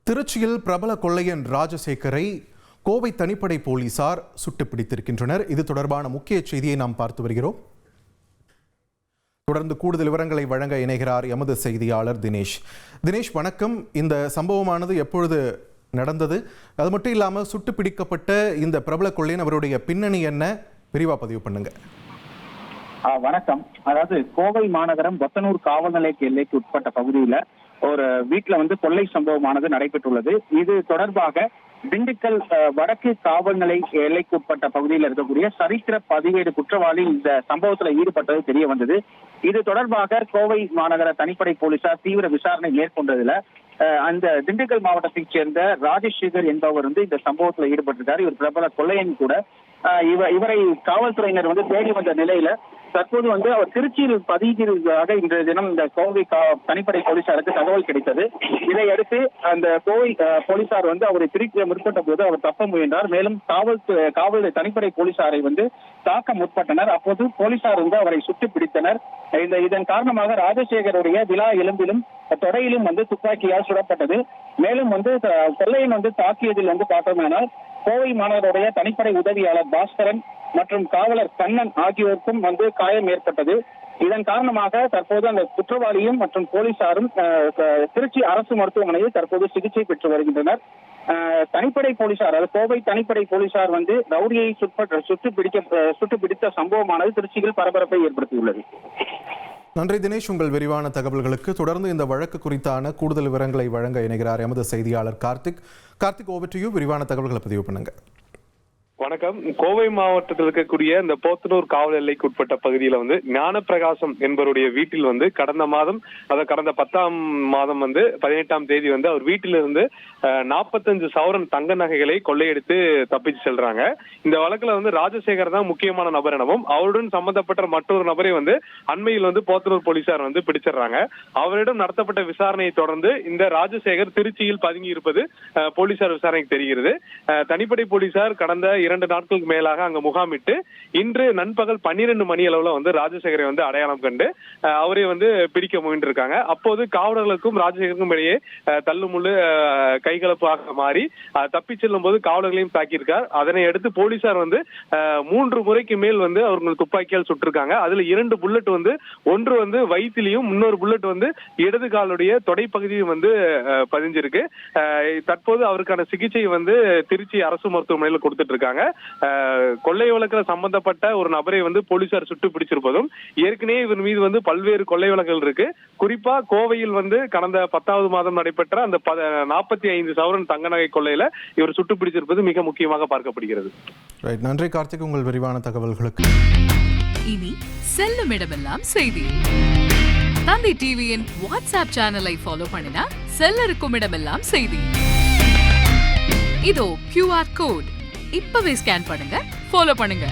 திருச்சியில் பிரபல கொள்ளையன் ராஜசேகரை கோவை தனிப்படை போலீசார் சுட்டு பிடித்திருக்கின்றனர். இது தொடர்பான முக்கிய செய்தியை நாம் பார்த்து வருகிறோம். தொடர்ந்து கூடுதல் விவரங்களை வழங்க இணைகிறார் எமது செய்தியாளர் தினேஷ். தினேஷ், வணக்கம். இந்த சம்பவமானது எப்பொழுது நடந்தது? அது மட்டும் இல்லாமல் சுட்டு பிடிக்கப்பட்ட இந்த பிரபல கொள்ளையன் அவருடைய பின்னணி என்ன? விரிவா பதிவு பண்ணுங்க. வணக்கம். அதாவது கோவை மாநகரம் பொத்தனூர் காவல் நிலைய எல்லைக்கு உட்பட்ட பகுதியில ஒரு வீட்டுல கொள்ளை சம்பவமானது நடைபெற்றுள்ளது. இது தொடர்பாக திண்டுக்கல் வடக்கு காவல் நிலை எல்லைக்கு உட்பட்ட பகுதியில் இருக்கக்கூடிய சரித்திர பதிவேடு குற்றவாளி இந்த சம்பவத்துல ஈடுபட்டது தெரிய வந்தது. இது தொடர்பாக கோவை மாநகர தனிப்படை போலீசார் தீவிர விசாரணை மேற்கொண்டதுல அந்த திண்டுக்கல் மாவட்டத்தைச் சேர்ந்த ராஜசேகர் என்பவர் இந்த சம்பவத்துல ஈடுபட்டிருக்காரு. இவர் பிரபல கொள்ளையன் கூட. இவரை காவல்துறையினர் தேடி வந்த நிலையில தற்போது அவர் திருச்சியில் பதிகிறதாக இன்றைய தினம் இந்த கோவை தனிப்படை போலீசாருக்கு தகவல் கிடைத்தது. இதையடுத்து அந்த கோவை போலீசார் அவரை பிடிக்க முற்பட்ட போது அவர் தப்ப முயன்றார். மேலும் காவல் தனிப்படை போலீசாரை தாக்க முற்பட்டனர். அப்போது போலீசார் அவரை சுட்டு பிடித்தனர். இதன் காரணமாக ராஜசேகருடைய விலா எலும்பிலும் தொடையிலும் துப்பாக்கியால் சுடப்பட்டது. மேலும் கொள்ளையன் தாக்கியதில் பார்த்தோம்னால் கோவை மாநகருடைய தனிப்படை உதவியாளர் பாஸ்கரன் மற்றும் காவலர் கண்ணன் ஆகியோருக்கும் காயம் ஏற்பட்டது. இதன் காரணமாக தற்போது அந்த குற்றவாளியும் மற்றும் போலீசாரும் திருச்சி அரசு மருத்துவமனையில் தற்போது சிகிச்சை பெற்று வருகின்றனர். தனிப்படை போலீசார், அதாவது கோவை தனிப்படை போலீசார் ரவுடியை சுட்டு பிடித்த சம்பவமானது திருச்சியில் பரபரப்பை ஏற்படுத்தியுள்ளது. நன்றி தினேஷ், உங்கள் விரிவான தகவல்களுக்கு. தொடர்ந்து இந்த வழக்கு குறித்தான கூடுதல் விவரங்களை வழங்க இணைகிறார் எமது செய்தியாளர் கார்த்திக். Over to you. விரிவான தகவல்களை பதிவு பண்ணுங்க. வணக்கம். கோவை மாவட்டத்தில் இருக்கக்கூடிய இந்த போத்தனூர் காவல் எல்லைக்கு உட்பட்ட பகுதியில ஞானப்பிரகாசம் என்பவருடைய வீட்டில் கடந்த 10ஆம் மாதம் 18ஆம் தேதி அவர் வீட்டிலிருந்து 45 சவரன் தங்க நகைகளை கொள்ளையடித்து தப்பிச்சு செல்றாங்க. இந்த வழக்குல ராஜசேகர் தான் முக்கியமான நபர் எனவும் அவருடன் சம்பந்தப்பட்ட மற்றொரு நபரை அண்மையில் போத்தனூர் போலீசார் பிடிச்சிடறாங்க. அவரிடம் நடத்தப்பட்ட விசாரணையை தொடர்ந்து இந்த ராஜசேகர் திருச்சியில் பதுங்கி இருப்பது போலீசார் விசாரணைக்கு தெரிகிறது. தனிப்படை போலீசார் கடந்த 2 நாட்களுக்கு மேலாக அங்க முகாமிட்டு இன்று நண்பகல் 12 மணி அளவுல ராஜசேகரை அடையாளம் கண்டு அவரை பிடிக்க முயன்றிருக்காங்க. அப்போது காவலர்களுக்கும் ராஜசேகருக்கும் இடையே தள்ளுமுள்ளு கைகலப்பாக மாறி தப்பி செல்லும் போது காவலர்களையும் தாக்கியிருக்கார். அதனை அடுத்து போலீசார் 3 முறைக்கு மேல் அவர்கள் துப்பாக்கியால் சுட்டிருக்காங்க. அதுல 2 புல்லட் ஒன்று வயிற்றிலையும் இன்னொரு புல்லட் இடது காலுடைய தொடை பகுதியும் பதிஞ்சிருக்கு. தற்போது அவருக்கான சிகிச்சை திருச்சி அரசு மருத்துவமனையில் கொடுத்துட்டு இருக்காங்க. கொள்ளை வழக்கில் சம்பந்தப்பட்ட ஒரு நபரை போலீசார் சுட்டு பிடிச்சிருப்பதும் ஏற்கனவே இவர் மீது பல்வேறு கொள்ளை வழக்குகள் இருக்கு. குறிப்பா கோவையில் கடந்த 10வது மாதம் நடைபெற்ற அந்த 45 சவரன் தங்க நகை கொள்ளையில இவர் சுட்டு பிடிச்சிருப்பது மிக முக்கியமாக பார்க்கப்படுகிறது. நன்றி கார்த்திக், உங்கள் விரிவான தகவல்களுக்கு. இனி செல்லும் இடமெல்லாம் செய்தி. தந்தி டிவியின் வாட்ஸ்அப் சேனலை ஃபாலோ பண்ணினா செல்ல இருக்கும் இடமெல்லாம் செய்தி. இதோ QR கோட் இப்பவே ஸ்கேன் பண்ணுங்க, ஃபாலோ பண்ணுங்க.